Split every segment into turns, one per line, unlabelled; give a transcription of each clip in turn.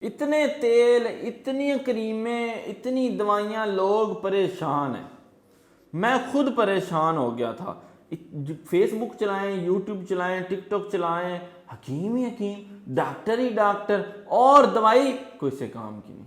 इतने तेल, इतनी क्रीमें, इतनी दवाइयाँ, लोग परेशान हैं। मैं खुद परेशान हो गया था। फेसबुक चलाएं, यूट्यूब चलाएं, टिकटॉक चलाएं, हकीम ही हकीम, डॉक्टर ही डॉक्टर, और दवाई कोई से काम की नहीं।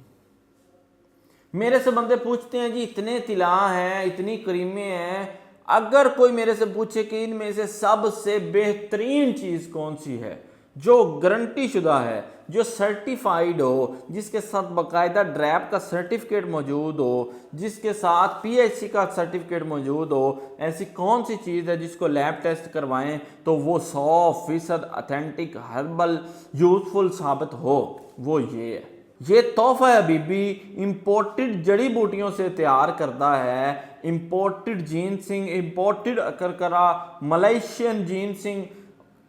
मेरे से बंदे पूछते हैं जी इतने तिला हैं, इतनी क्रीमें हैं, अगर कोई मेरे से पूछे कि इनमें से सबसे बेहतरीन चीज़ कौन सी है, जो गारंटी शुदा है, जो सर्टिफाइड हो, जिसके साथ बाकायदा ड्रैप का सर्टिफिकेट मौजूद हो, जिसके साथ पीएचसी का सर्टिफिकेट मौजूद हो, ऐसी कौन सी चीज़ है जिसको लैब टेस्ट करवाएं तो वो 100% अथेंटिक हर्बल यूजफुल साबित हो, वो ये है। ये तोहफा हबीबी इंपोर्टेड जड़ी बूटियों से तैयार करता है, इंपोर्टेड जीनसिंग, इंपोर्टेड करकरा, मलेशियन जीनसिंग,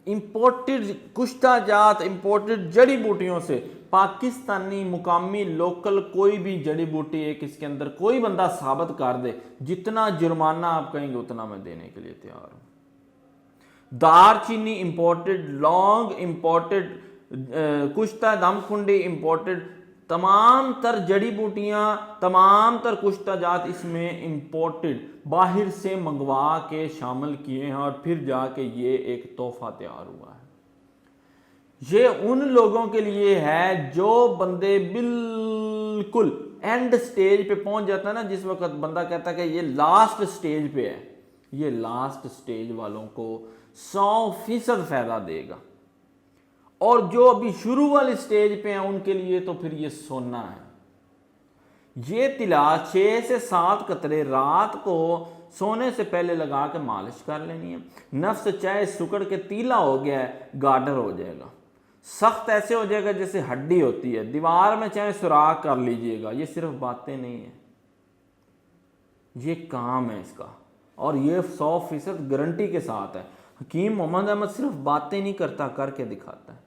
इंपोर्टेड कुश्ता जात, इंपोर्टेड जड़ी बूटियों से, पाकिस्तानी मुकामी लोकल कोई भी जड़ी बूटी एक इसके अंदर कोई बंदा साबित कर दे, जितना जुर्माना आप कहेंगे उतना मैं देने के लिए तैयार हूं। दारचीनी इंपोर्टेड, लौंग इंपोर्टेड, कुश्ता दमखुंडी इंपोर्टेड, तमाम तर जड़ी बूटियां, तमाम तर कुश्ता जात इसमें इंपोर्टेड बाहर से मंगवा के शामिल किए हैं, और फिर जाके ये एक तोहफा तैयार हुआ है। ये उन लोगों के लिए है जो बंदे बिल्कुल एंड स्टेज पे पहुंच जाता है ना, जिस वक्त बंदा कहता है कि ये लास्ट स्टेज पे है, ये लास्ट स्टेज वालों को 100% फायदा देगा। और जो अभी शुरू वाली स्टेज पे हैं उनके लिए तो फिर ये सोना है। ये तिला 6 से 7 कतरे रात को सोने से पहले लगा के मालिश कर लेनी है। नफ्स चाहे सुकड़ के तीला हो गया है, गार्डर हो जाएगा, सख्त ऐसे हो जाएगा जैसे हड्डी होती है, दीवार में चाहे सुराख कर लीजिएगा। ये सिर्फ बातें नहीं है, ये काम है इसका, और ये 100% गारंटी के साथ है। हकीम मोहम्मद अहमद सिर्फ बातें नहीं करता, करके दिखाता है।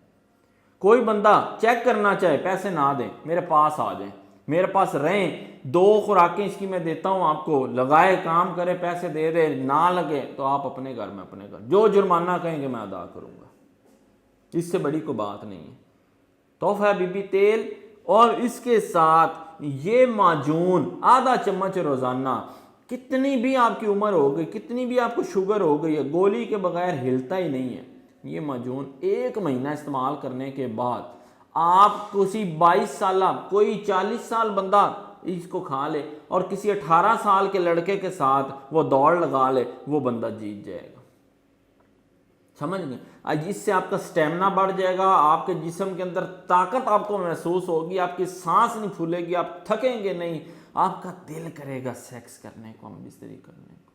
कोई बंदा चेक करना चाहे, पैसे ना दें, मेरे पास आ जाए, मेरे पास रहें, 2 खुराकें इसकी मैं देता हूं आपको, लगाए काम करे, पैसे दे दे, ना लगे तो आप अपने घर में अपने घर जो जुर्माना कहेंगे मैं अदा करूंगा। इससे बड़ी कोई बात नहीं है। तोहफा बीबी तेल, और इसके साथ ये माजून आधा चम्मच रोजाना। कितनी भी आपकी उम्र हो गई, कितनी भी आपको शुगर हो गई है, गोली के बगैर हिलता ही नहीं है ये माजून। 1 महीना इस्तेमाल करने के बाद आप किसी 22 साल, कोई 40 साल बंदा इसको खा ले और किसी 18 साल के लड़के के साथ वो दौड़ लगा ले, वो बंदा जीत जाएगा। समझ गए? आज इससे आपका स्टेमिना बढ़ जाएगा, आपके जिस्म के अंदर ताकत आपको महसूस होगी, आपकी सांस नहीं फूलेगी, आप थकेंगे नहीं, आपका दिल करेगा सेक्स करने को, हम बिस्तरी करने को,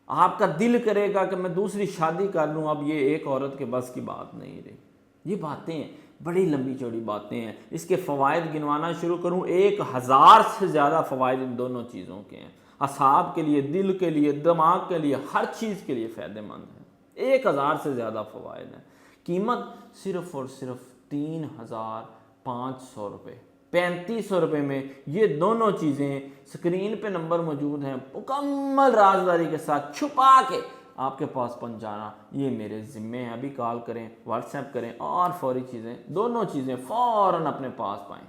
आपका दिल करेगा कि मैं दूसरी शादी कर लूँ। अब ये एक औरत के बस की बात नहीं रही। ये बातें बड़ी लंबी चौड़ी बातें हैं। इसके फ़वाइद गिनवाना शुरू करूँ, 1000 से ज़्यादा फ़वाइद इन दोनों चीज़ों के हैं। असाब के लिए, दिल के लिए, दिमाग के लिए, हर चीज़ के लिए फ़ायदेमंद है। 1000 से ज़्यादा फ़वाइद हैं। कीमत सिर्फ़ और सिर्फ 3500 रुपये, 3500 रुपये में ये दोनों चीज़ें स्क्रीन पे नंबर मौजूद हैं, मुकम्मल राजदारी के साथ छुपा के आपके पास पहुंचाना ये मेरे ज़िम्मे हैं। अभी कॉल करें, व्हाट्सएप करें, और फौरी चीज़ें, दोनों चीज़ें फ़ौरन अपने पास पाएँ।